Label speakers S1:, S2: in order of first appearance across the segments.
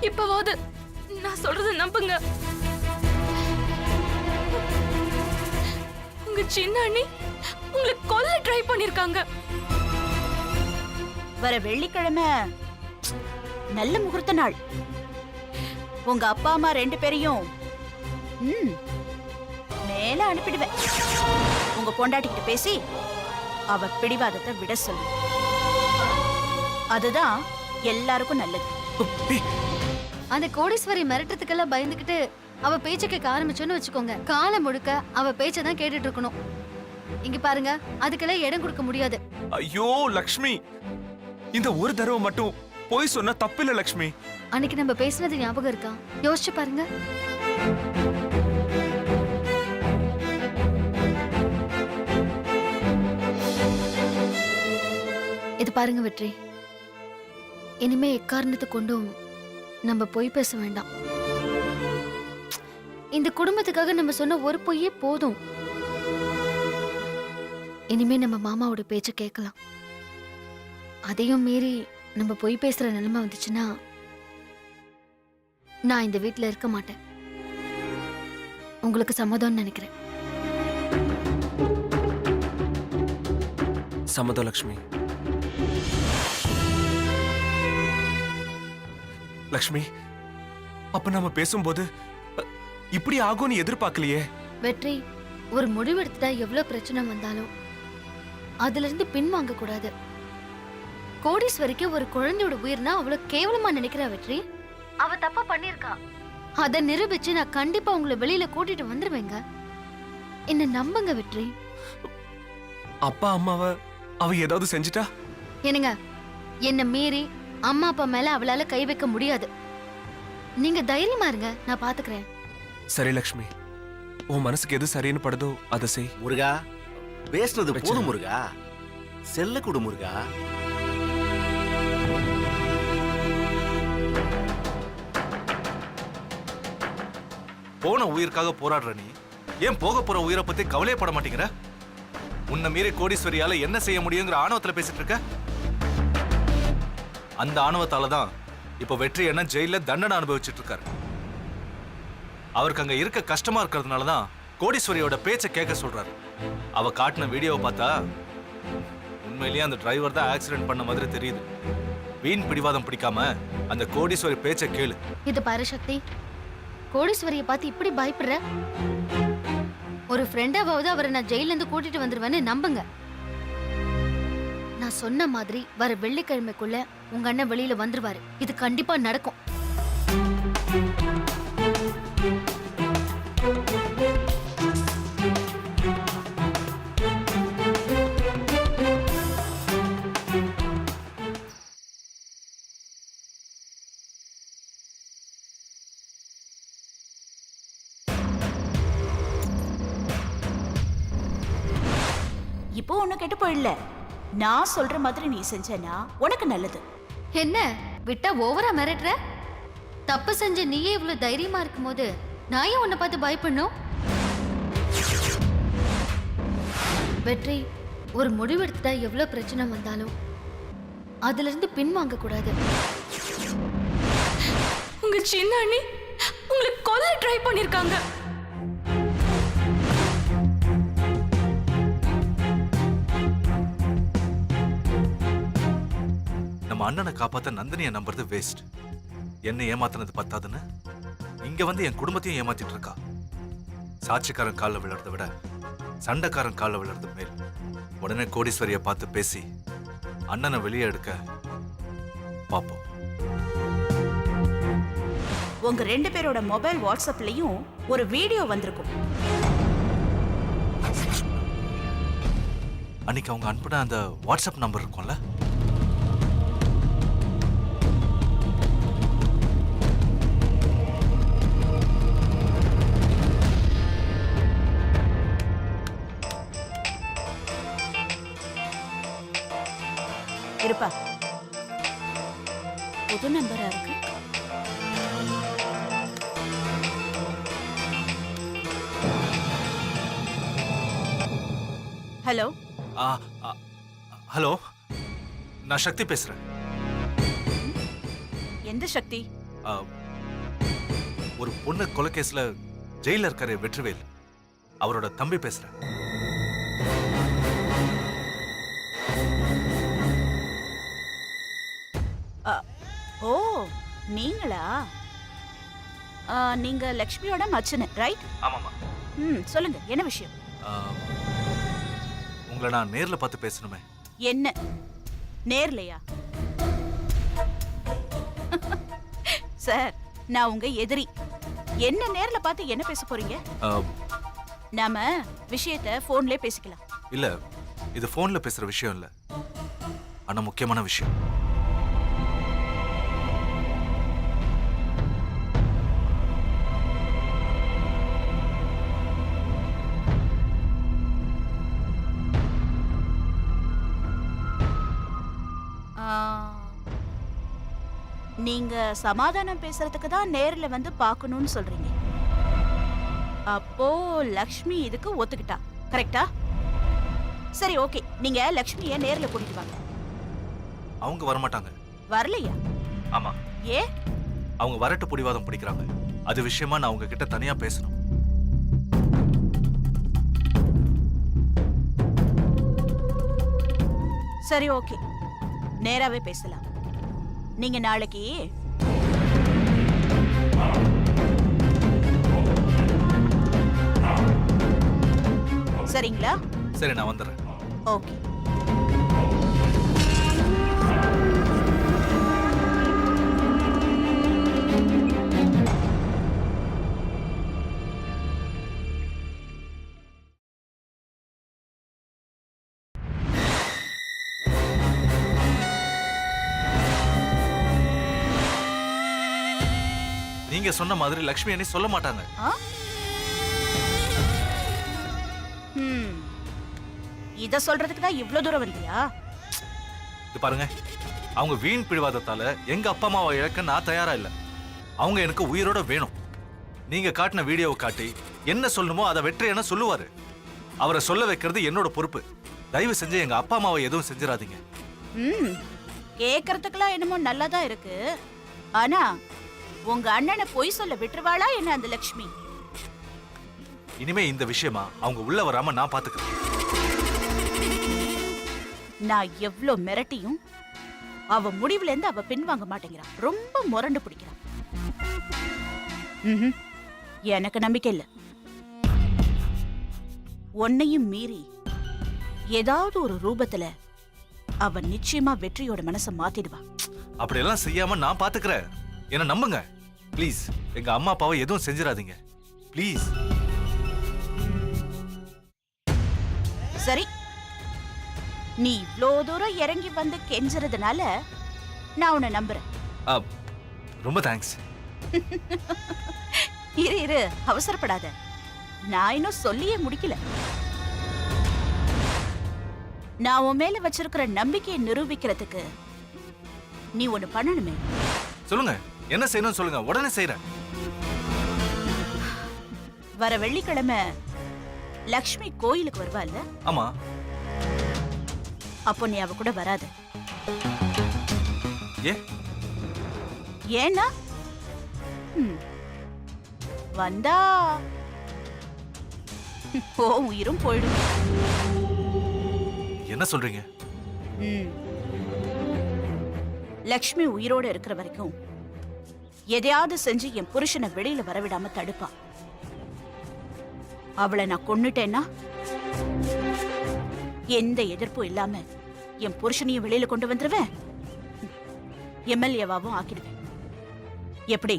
S1: இப்பவாவது நான் சொல்றத நம்புங்க. உங்க சின்ன அண்ணி உங்களை கொல்ல ட்ரை பண்ணிருக்காங்க.
S2: வர வெள்ளிக்கிழமை நல்ல முகூர்த்த நாள். உங்க அப்பா அம்மா 2 பேரையும் மேல அனுப்பிடுவேன். உங்க பொண்டாட்டிக்கிட்ட பேசி அவ பிடிவாதத்தை விட சொல்லு. அதுதான் எல்லாருக்கும் நல்லது.
S3: அந்த கோடீஸ்வரி மிரட்டத்துக்கெல்லாம் பயந்துகிட்டு அவ பேச்ச கேட்க ஆரம்பிச்சோன்னு வச்சுக்கோங்க, காலம் முழுக்க அவ பேச்சதான் கேட்டுட்டு இருக்கணும். இங்க பாருங்க, அதுக்கெல்லாம் இடம் கொடுக்க முடியாது.
S4: ஐயோ லக்ஷ்மி, இந்த ஒரு தடவை மட்டும் போய் சொன்னா தப்பில்ல லக்ஷ்மி.
S3: அன்னைக்கு நம்ம பேசினது ஞாபகம் இருக்கா? யோசிச்சு பாருங்க. இது பாருங்க வெற்றி, இனிமே எக்காரணத்தை கொண்டும் நம்ம பொய் பேச வேண்டாம். இந்த குடும்பத்துக்காக நம்ம சொன்ன ஒரு பொய்யே போதும். இனிமே நம்ம மாமாவோட பேச்ச கேட்கலாம். அதையும் மீறி நம்ம பொய் பேசுற நிலைமை வந்துச்சுன்னா நான் இந்த வீட்டுல இருக்க மாட்டேன். உங்களுக்கு சம்மதம்னு நினைக்கிறேன்.
S4: சம்மதம் லக்ஷ்மி. லக்ஷ்மி, அப்ப நம்ம பேசும்போது இப்படி ஆகும்னு எதிர்பார்க்கலையே.
S3: வெற்றி, ஒரு முடிவெடுத்துட்டா எவ்வளவு பிரச்சனை வந்தாலும் அதுல இருந்து பின்வாங்க கூடாது. கோடீஸ்வரிக்கு ஒரு குழந்தையோட உயிர்னா அவ்வளவு கேவலமா நினைக்கிறா வெற்றி. அவ தப்பா பண்ணிருக்கா. அதை நிரூபிச்சு நான் கண்டிப்பா உங்களை வெளியில கூட்டிட்டு வந்துருவேங்க. என்ன நம்புங்க வெற்றி.
S4: அப்பா அம்மாவை அவ ஏதாவது செஞ்சுட்டா?
S3: என்னங்க, என்ன மீறி அம்மா அப்பா மேல அவளால கை வைக்க முடியாது. நீங்க தைரியமா இருங்க, நான் பாத்துக்கிறேன்.
S4: சரி லக்ஷ்மி, உன் மனசுக்கு எது சரின்னு படுதோ அதை செய்.
S5: முருகா, பேசுனது போதும் முருகா. செல்ல கொடு முருகா.
S6: போன உயிருக்காக போராடுற நீ ஏன் போக போற உயிரை பத்தி கவலையப்பட மாட்டேங்கிற? உன்னை மீறி கோடீஸ்வரியால என்ன செய்ய முடியுங்கிற ஆணவத்துல பேசிட்டு இருக்க. அந்த ஆணவத்தால தான் இப்ப வெற்றி என்ன ஜெயில தண்டனை அனுபவிச்சுட்டு இருக்காரு. அவருக்கு அங்க இருக்க கஷ்டமா இருக்கிறதுனாலதான் கோடீஸ்வரியோட பேச்ச கேட்க சொல்றாரு. அவ காட்டின வீடியோவை பார்த்தா உண்மையிலேயே அந்த டிரைவர் தான் ஆக்சிடென்ட் பண்ண மாதிரி தெரியுது. வீண் பிடிவாதம் பிடிக்காம அந்த கோடீஸ்வரி பேச்ச கேளு.
S3: இது பாரு சக்தி, கோடீஸ்வரியை பார்த்து இப்படி பயப்படுற? ஒரு ஃப்ரெண்டாவது அவரை நான் ஜெயில இருந்து கூட்டிட்டு வந்துருவேன்னு நம்புங்க. நான் சொன்ன மாதிரி வர வெள்ளிக்கிழமைக்குள்ள உங்க அண்ணன் வெளியில வந்துருவாரு. இது கண்டிப்பா நடக்கும்.
S2: இப்போ ஒண்ணு கெட்டு போயிடல. நான் சொல்ற மாதிரி நீ செஞ்சனா உனக்கு நல்லது.
S3: என்ன விட்டா ஓவரா மிரட்டுற? தப்பு செஞ்ச நீயே இவ்வளவு தைரியமா இருக்கும்போது நான் ஏன் உன்னை பார்த்து பயப்படணும்? வெற்றி, ஒரு முடிவெடுத்துட்டா எவ்வளவு பிரச்சனை வந்தாலும் அதுல இருந்து பின்வாங்க கூடாது.
S1: உங்க சின்ன அண்ணி உங்களை கொல்ல ட்ரை பண்ணிருக்காங்க.
S6: நம்ம அண்ணனை காப்பாத்த நந்தினியை நம்புறது வேஸ்ட். என்ன ஏமாத்தினது பத்தாதுன்னு இங்க வந்து என் குடும்பத்தையும் ஏமாத்திட்டு இருக்கா. சாட்சிக்காரன் காலில் விழுறத விட சண்டைக்காரன் காலில் விழுறது மேல். உடனே கோடீஸ்வரியை பார்த்து பேசி அண்ணனை வெளியே எடுக்க பாப்போம்.
S2: உங்க 2 பேரோட மொபைல் வாட்ஸ்அப்லயும் ஒரு வீடியோ வந்திருக்கும்.
S6: அன்னைக்கு அவங்க அனுப்பின அந்த வாட்ஸ்அப் நம்பர் இருக்கும்ல,
S2: இருப்பா. புது நம்பரா இருக்கு. ஹலோ.
S6: ஆ, ஆ, ஹலோ, நான் சக்தி பேசுறேன்.
S2: எந்த சக்தி?
S6: ஆ, ஒரு பொண்ணு கொலைகேஸ்ல ஜெயில இருக்காரு வெற்றிவேல், அவரோட தம்பி பேசுறேன்.
S2: ஓ, நீங்களா? நீங்க லக்ஷ்மியோட மச்சனு, ரைட்?
S6: ஆமாமா.
S2: சொல்லுங்க, என்ன விஷயம்?
S6: உங்களை நான் நேர்ல பார்த்து பேசணுமே.
S2: என்ன நேர்லையா? சார், நான் உங்க எதிரி. என்ன நேர்ல பார்த்து என்ன பேச போறீங்க? நாம விஷயத்தை போன்லயே பேசிக்கலாம்.
S6: இல்ல, இது போன்ல பேசுற விஷயம் இல்ல, ஆனா முக்கியமான விஷயம்.
S2: நீங்க சமாதானம் பேசுறதுக்கு தான் நேர்ல வந்து பார்க்கணும்னு சொல்றீங்க. அப்போ லக்ஷ்மி இதுக்கு ஒத்துக்கிட்டா, கரெக்டா? சரி, ஓகே. நீங்க லக்ஷ்மியை நேர்ல கூட்டிட்டு வாங்க.
S6: அவங்க வரமாட்டாங்க.
S2: வரலையா?
S6: ஆமா.
S2: ஏ?
S6: அவங்க வரட்டு பிடிவாதம் பிடிக்கிறாங்க. அது விஷயமா நான் உங்க கிட்ட தனியா பேசணும்.
S2: சரி, ஓகே. நேராவே பேசலாம். நீங்க நாளைக்கு சரிங்களா?
S6: சரி, நான் வந்துடுறேன்.
S2: ஓகே.
S6: நீங்க சொன்ன மாதிரி லக்ஷ்மி என்னை சொல்ல மாட்டாங்க.
S2: இத சொல்றதுக்கு தான் இவ்ளோ தூரம் வந்தியா?
S6: இது பாருங்க, அவங்க வீண் பிடிவாதத்தால எங்க அப்பா அம்மாவை இழக்க நான் தயாரா இல்ல. அவங்க எனக்கு உயிரோட வேணும். நீங்க காட்டின வீடியோவை காட்டி என்ன சொல்லணுமோ அதை வெற்றி சொல்லுவாரு. அவரை சொல்ல வைக்கிறது என்னோட பொறுப்பு. தயவு செஞ்சு எங்க அப்பா அம்மாவை எதுவும் செஞ்சிடாதீங்க.
S2: கேக்குறதுக்குலாம் என்னமோ நல்லாதான் இருக்கு. ஆனா உங்க அண்ணனை பொய் சொல்ல விட்டுருவாளா என்ன அந்த லக்ஷ்மி?
S6: இனிமே இந்த விஷயமா அவங்க உள்ள வராம நான் பாத்துக்கிறேன்.
S2: நான் எவ்ளோ மிரட்டியும் அவ முடிவுல இருந்து அவ பின்வாங்க மாட்டேங்கிறான். ரொம்ப முரண்டு பிடிக்கிறான். எனக்கு நம்பிக்கை இல்ல. உன்னையும் மீறி ஏதாவது ஒரு ரூபத்துல அவ நிச்சயமா வெற்றியோட மனசை மாத்திடுவா.
S6: அப்படியெல்லாம் செய்யாம நான் பாத்துக்கிறேன். என்ன நம்புங்க ப்ளீஸ். எங்க அம்மா அப்பாவை எதுவும் செஞ்சிடாதீங்க ப்ளீஸ்.
S2: சரி, நீ இவ்ளோ தூரம் இறங்கி வந்து கெஞ்சறதுனால நான் உன்னை நம்புறேன்.
S6: ரொம்ப தேங்க்ஸ்.
S2: இரு, அவசரப்படாத. நான் இன்னும் சொல்லியே முடிக்கல. நான் உன் மேல வச்சிருக்கிற நம்பிக்கையை நிரூபிக்கிறதுக்கு நீ ஒண்ணு பண்ணணுமே.
S6: சொல்லுங்க, என்ன செய்யணும் சொல்லுங்க, உடனே செய்யறேன்.
S2: வர வெள்ளிக்கிழமை லக்ஷ்மி கோயிலுக்கு வருவாள்ல?
S6: ஆமா.
S2: அப்போ நீ அவ கூட வராத. ஏன்னா வந்தா உயிரும் போயிடும்.
S6: என்ன சொல்றீங்க?
S2: லக்ஷ்மி உயிரோட இருக்கிற வரைக்கும் எதையாவது செஞ்சு என் புருஷனை வெளியில வரவிடாம தடுப்பா. அவளை நான் கொன்னுட்டேன்னா எந்த எதிர்ப்பும் இல்லாம என் புருஷனையும் வெளியில கொண்டு வந்துருவேன், எம்எல்ஏவாவும் ஆக்கிடுவேன். எப்படி?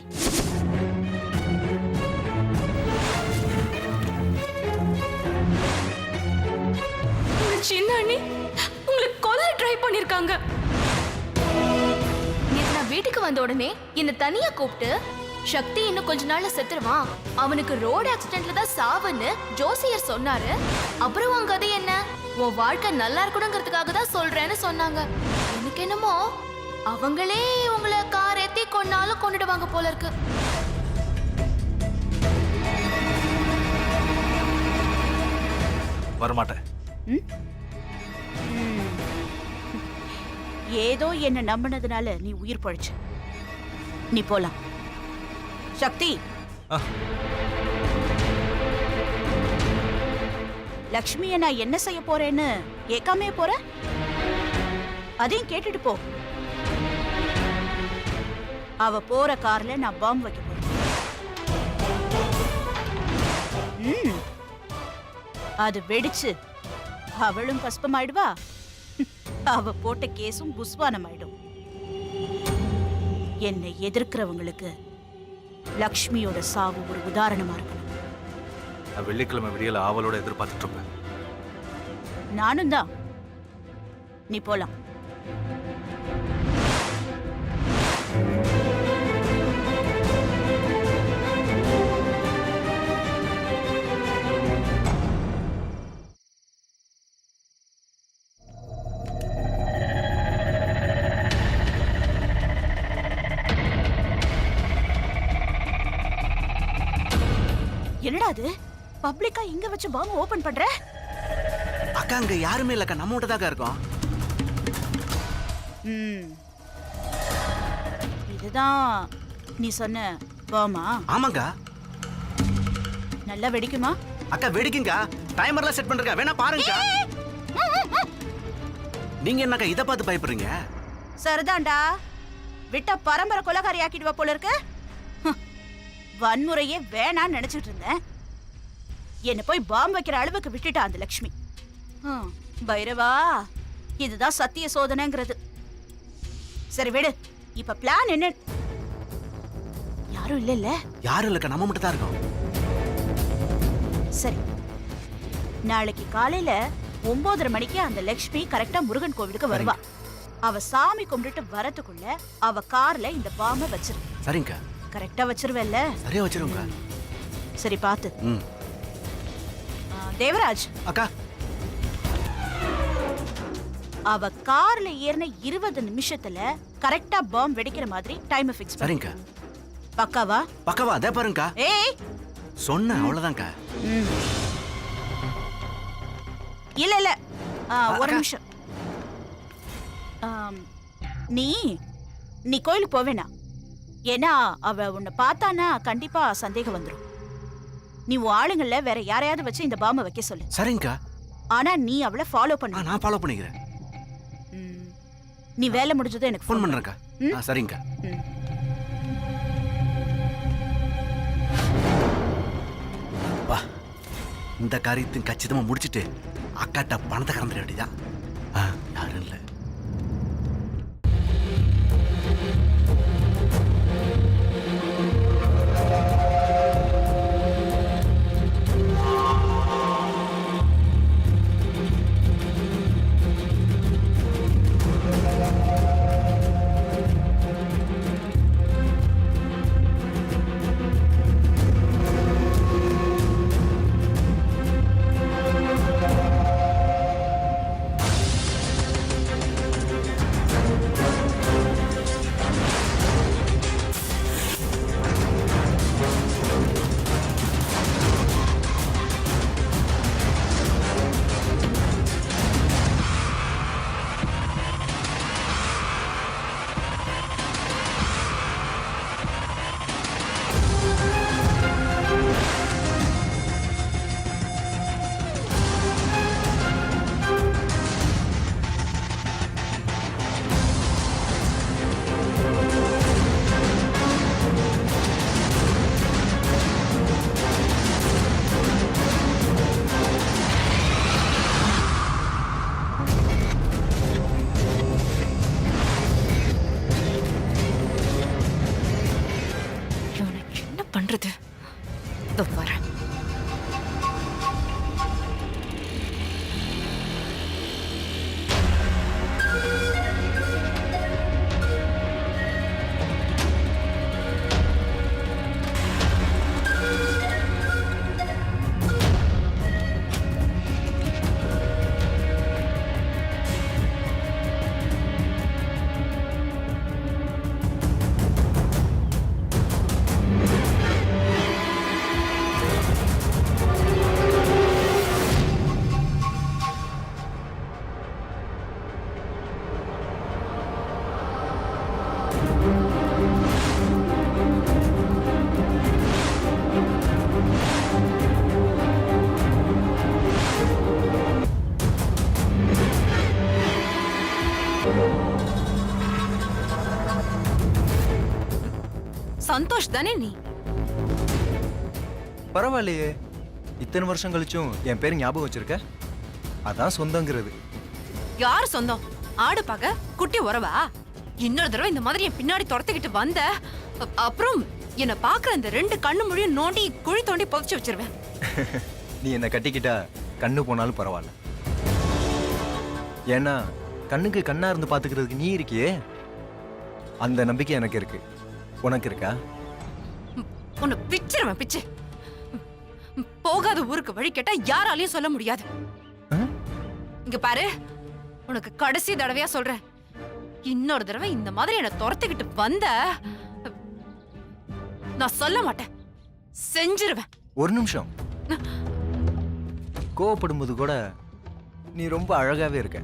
S1: சின்ன அண்ணி உங்களை கொல்ல ட்ரை பண்ணிருக்காங்க.
S3: நான் வீட்டுக்கு வந்த உடனே என்ன தனியா கூப்பிட்டு, சக்தி இன்னும் கொஞ்ச நாள்ல செத்துருவான், அவனுக்கு ரோடு ஆக்சிடென்ட்ல தான் சாவுன்னு ஜோசியர் சொன்னாரு. அப்புறம் உன் கதை என்ன, உன் வாழ்க்கை நல்லா இருக்கணுங்கிறதுக்காக தான் சொல்றேன்னு சொன்னாங்க. எனக்கு என்னமோ அவங்களே உங்களை கார் ஏத்தி கொன்னாலும் கொண்டுடுவாங்க போல இருக்கு.
S6: வரமாட்டேன்.
S2: ம்? ம். ஏதோ என்ன நம்பினதுனால நீ உயிர் பழிச்ச. நீ போலாம். சக்தி,
S6: ஆ.
S2: லக்ஷ்மியை நான் என்ன செய்ய போறேன்னு கேட்காமே போற? அதையும் கேட்டுட்டு போ. அவ போற கார்ல நான் பாம்பு வைக்க போறேன். ம். அது வெடிச்சு அவளும் பஸ்பமாயிடுவா. அவ போட்ட கேஸும் புஸ்வானம் ஆயிடும். என்னை எதிர்க்கிறவங்களுக்கு லக்ஷ்மியோட சாவு ஒரு உதாரணமா இருக்கணும்.
S6: நான் வெள்ளிக்கிழமை விடியல ஆவலோட எதிர்பார்த்துட்டு இருப்பேன்.
S2: நானும் தான். நீ போலாம். என்னடா அது? பப்ளிக்கா இங்க வச்சு பாம்பு ஓபன் பண்ற?
S5: அக்கா அங்க யாருமே இல்லக்கா, நம்ம மட்டும் தாக்கா இருக்கோம்.
S2: ம். இதுதான் நீ சொன்ன பாமா?
S5: ஆமாக்கா.
S2: நல்லா வெடிக்குமா?
S5: அக்கா வெடிக்குங்கா. டைமர்லாம் செட் பண்றேன், வேணா பாருங்கக்கா. நீங்க என்னக்கா இத பார்த்து பயப்படுறீங்க?
S2: சரிதான்டா. விட்ட பரம்பரை கொலைகாரி ஆக்கிடுவா போல இருக்கு. ஹம். வன்முறையே வேணான்னு நினைச்சிட்டு இருந்தேன். என்ன போய் பாம்பு வைக்கிற அளவுக்கு விட்டுட்டா அந்த லக்ஷ்மி. பைரவா, இதுதான் சத்திய சோதனைங்கிறது. சரி விடு. இப்ப பிளான் என்ன? யாரும் இல்ல.
S5: யாரும் இல்லக்கா, நம்ம மட்டும் தான் இருக்கோம்.
S2: சரி, நாளைக்கு காலையில 9:30 மணிக்கு அந்த லக்ஷ்மி கரெக்டா முருகன் கோவிலுக்கு வருவா. அவ சாமி கும்பிட்டுட்டு வரதுக்குள்ள அவ கார்ல இந்த பாம்பை வச்சிரு.
S5: சரிங்கக்கா.
S2: கரெக்டா வச்சிருவல்ல?
S5: சரியா வச்சிருங்க.
S2: சரி பாத்து.
S5: ம்.
S2: தேவராஜ்,
S5: அக்கா,
S2: அவ கார்ல ஏறின 20 நிமிஷத்துல கரெக்டா பாம்பு வெடிக்கிற மாதிரி டைம் ஃபிக்ஸ் பண்ணு.
S5: சரிங்கக்கா.
S2: பக்காவா?
S5: பக்கவா அதே பாருங்கக்கா.
S2: ஏய்,
S5: சொன்ன அவ்வளவுதான்க்கா.
S2: ம். இல்ல ஒரு
S5: அக்கா.
S2: நிமிஷம். நீ நீ கோயிலுக்கு போவேனா? ஏன்னா அவ உன்னை பார்த்தானா கண்டிப்பா சந்தேகம் வந்துரும். நீ உன் ஆளுங்கள்ல வேற யாரையாவது வச்சு இந்த பாம்பை வைக்க சொல்லு.
S5: சரிங்கக்கா.
S2: ஆனா நீ அவளை ஃபாலோ பண்ணு.
S5: நான் ஃபாலோ பண்ணிக்கிறேன்.
S2: ம். நீ வேலை முடிஞ்சதும் எனக்கு
S5: ஃபோன்
S2: ஃபோன்
S5: பண்றேன்க்கா.
S2: ம்?
S5: சரிங்கக்கா.
S2: ம்.
S5: வா, இந்த காரியத்தையும் கச்சிதமா முடிச்சிட்டு அக்காட்ட பணத்தை கறந்துட வேண்டியதான். யாரும் இல்லை.
S1: சந்தோஷ் தானே நீ?
S7: பரவாயில்லையே, இத்தனை வருஷம் கழிச்சும் என் பேரு ஞாபகம் வச்சிருக்க. அதான் சொந்தங்கிறது.
S1: யார் சொந்தம்? ஆடு பாக்க குட்டி உறவா? இன்னொரு தடவை இந்த மாதிரி என் பின்னாடி துரத்திக்கிட்டு வந்த அப்புறம் என்ன பாக்குற இந்த 2 கண்ணு முடியும் நோண்டி குழி தோண்டி புதைச்சு வச்சிருவேன்.
S7: நீ என்னை கட்டிக்கிட்டா கண்ணு போனாலும் பரவாயில்ல. ஏன்னா கண்ணுக்கு கண்ணா இருந்து பாத்துக்கிறதுக்கு நீ இருக்கியே, அந்த நம்பிக்கை எனக்கு இருக்கு. உனக்கு இருக்கா?
S1: உன்னை பிச்சிருவேன் பிச்சு. போகாத ஊருக்கு வழி கேட்டா யாராலையும் சொல்ல முடியாது. இங்க பாரு, உனக்கு கடைசி தடவையா சொல்றேன், இன்னொரு தடவை இந்த மாதிரி என்ன துரத்திக்கிட்டு வந்த நான் சொல்ல மாட்டேன், செஞ்சிருவேன்.
S7: ஒரு நிமிஷம். கோவப்படும்போது கூட நீ ரொம்ப அழகாவே இருக்க.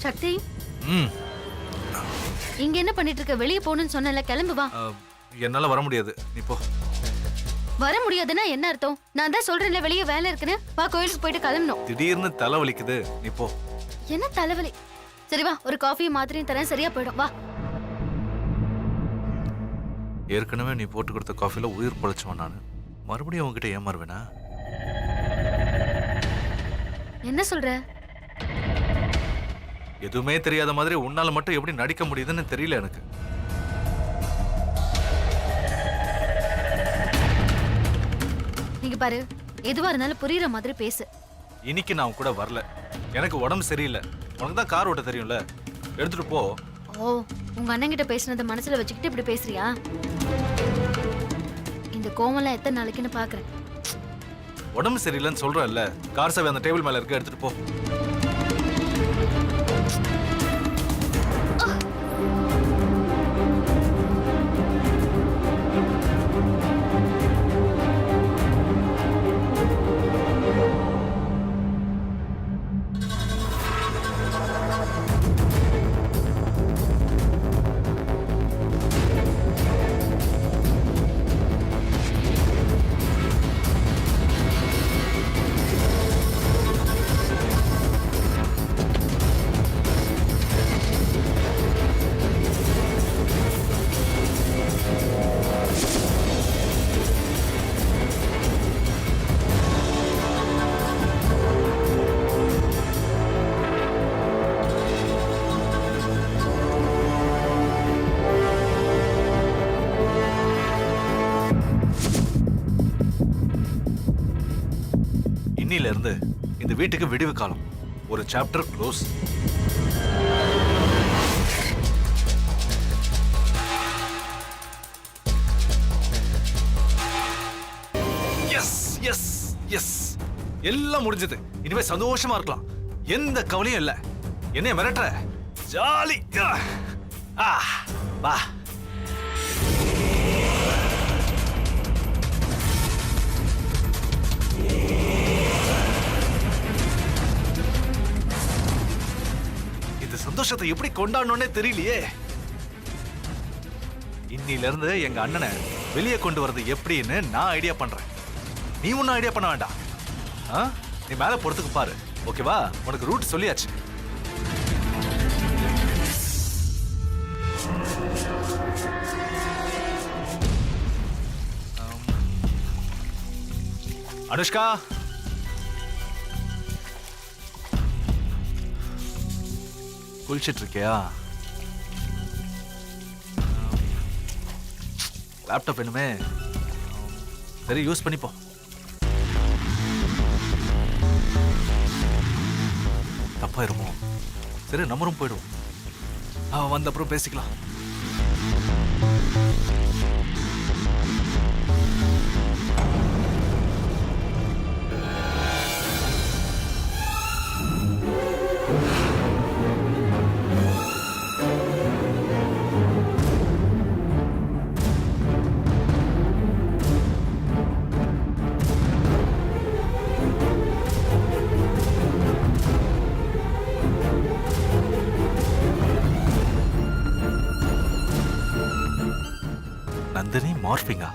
S3: சக்தி,
S6: ம்
S3: இங்க என்ன பண்ணிட்டு இருக்க? வெளியே போகணும்னு சொன்னல, கிளம்பு வா.
S6: என்னால வர முடியாது, நீ போ.
S3: வர முடியாதுன்னா என்ன அர்த்தம்? நான் தான் சொல்றேன்ல வெளியே வேலை இருக்குன்னு. வா, கோயிலுக்கு போயிட்டு கிளம்பணும்.
S6: திடீர்னு தலை வலிக்குது, நீ போ.
S3: என்ன தலைவலி? சரி வா, ஒரு காஃபியும் மாத்திரையும் தரேன், சரியா போயிடும். வா.
S6: ஏற்கனவே நீ போட்டு கொடுத்த காஃபில உயிர் பழைச்சவன் நான், மறுபடியும் உன்கிட்ட ஏமாறுவேனா?
S3: என்ன சொல்ற?
S6: எதுவுமே தெரியாத மாதிரி உன்னால மட்டும் எப்படி நடிக்க முடியுதுன்னு தெரியல எனக்கு.
S3: நீங்க பாரு, எதுவா இருந்தாலும் புரியுற மாதிரி பேசு.
S6: இன்னைக்கு நான் உன் கூட வரல, எனக்கு உடம்பு சரியில்லை. உனக்கு தான் கார் ஓட்ட தெரியும்ல, எடுத்துட்டு போ.
S3: ஓ, உங்க அண்ணன் கிட்ட பேசினதை மனசுல வச்சுக்கிட்டு இப்படி பேசுறியா? இந்த கோவம்லாம் எத்தனை நாளைக்குன்னு பாக்குறேன்.
S6: உடம்பு சரியில்லைன்னு சொல்றேன்ல, கார் சாவி அந்த டேபிள் மேல இருக்கு, எடுத்துட்டு போ. இன்னில இருந்து இந்த வீட்டுக்கு விடிவு காலம். ஒரு chapter close. Yes yes yes, எல்லாம் முடிஞ்சது. இனிமே சந்தோஷமா இருக்கலாம், எந்த கவலையும் இல்ல. என்னைய மிரட்டுற? ஜாலி. வா. சந்தோஷத்தை எப்படி கொண்டாடணும்னே தெரியலையே. இன்னில இருந்து எங்க அண்ணனை வெளியே கொண்டு வரது எப்படின்னு நான் ஐடியா பண்றேன். நீ ஒன்னும் ஐடியா பண்ண வேண்டாம். நீ மேல போறதுக்கு பாரு, ஓகேவா? உனக்கு ரூட் சொல்லியாச்சு. அனுஷ்கா, குளிச்சிட்டு இருக்கியா? லேப்டாப் வேணுமே, சரி யூஸ் பண்ணிப்போம். தப்பாயிருமோ? சரி நம்பரும் போயிடுவோம், வந்த அப்புறம் பேசிக்கலாம். நந்தினி மார்பிங்கா